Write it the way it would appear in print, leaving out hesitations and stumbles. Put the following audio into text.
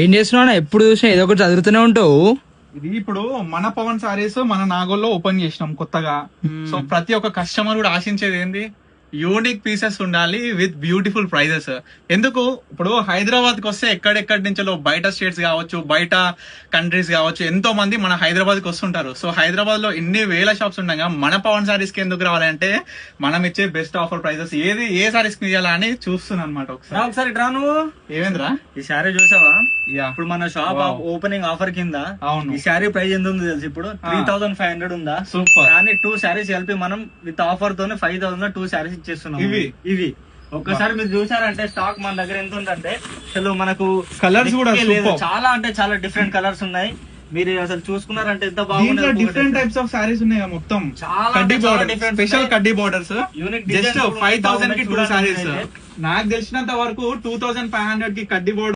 ఏం చేస్తున్నావు? ఎప్పుడు చూసినా ఏదో ఒకటి చదువుతూనే ఉంటావు. ఇది ఇప్పుడు మన పవన్ సారీస్ మన నాగోల్లో ఓపెన్ చేసినాం కొత్తగా. సో ప్రతి ఒక్క కస్టమర్ కూడా ఆశించేది ఏంది, యూనిక్ పీసెస్ ఉండాలి విత్ బ్యూటిఫుల్ ప్రైజెస్. ఎందుకు ఇప్పుడు హైదరాబాద్ కి వస్తే ఎక్కడెక్కడి నుంచో బయట స్టేట్స్ కావచ్చు, బయట కంట్రీస్ కావచ్చు, ఎంతో మంది మన హైదరాబాద్ కి వస్తుంటారు. సో హైదరాబాద్ లో ఇన్ని వేల షాప్స్ ఉండగా మన పవన్ సారీస్ కి ఎందుకు రావాలంటే మనం ఇచ్చే బెస్ట్ ఆఫర్ ప్రైజెస్ ఏ సారీస్ కి ఇవ్వాలా అని చూస్తున్నాను అనమాట. ఒకసారి రా నువ్వు. ఏమేంద్రా ఈ శారీ చూసావా? యా, ఇప్పుడు మన షాప్ ఓపెనింగ్ ఆఫర్ కింద అవును. ఈ శారీ ప్రైస్ ఎంత ఉంది తెలుసు? ఇప్పుడు 3500 ఉందా? సూపర్. కానీ 2 శారీస్ కలిపి మనం విత్ ఆఫర్ తోనే 5000 2 శారీస్ ఇచ్చేస్తున్నాం. ఇవి ఒక్కసారి మీరు చూసారంటే స్టాక్ మన దగ్గర ఎంత ఉందంటే అసలు మనకు కలర్స్ కూడా చాలా అంటే చాలా డిఫరెంట్ కలర్స్ ఉన్నాయి. మీరు అసలు చూసుకున్నారంటే ఎంత బాగుంది. డిఫరెంట్ టైప్స్ ఆఫ్ సారీస్ ఉన్నాయి మొత్తం. కడ్డీ బోర్డర్, స్పెషల్ కడ్డీ బోర్డర్స్, జస్ట్ 5000 కి 2 సారీస్. నాకు తెలిసినంత వరకు 2500 కి కడ్డీ బోర్డర్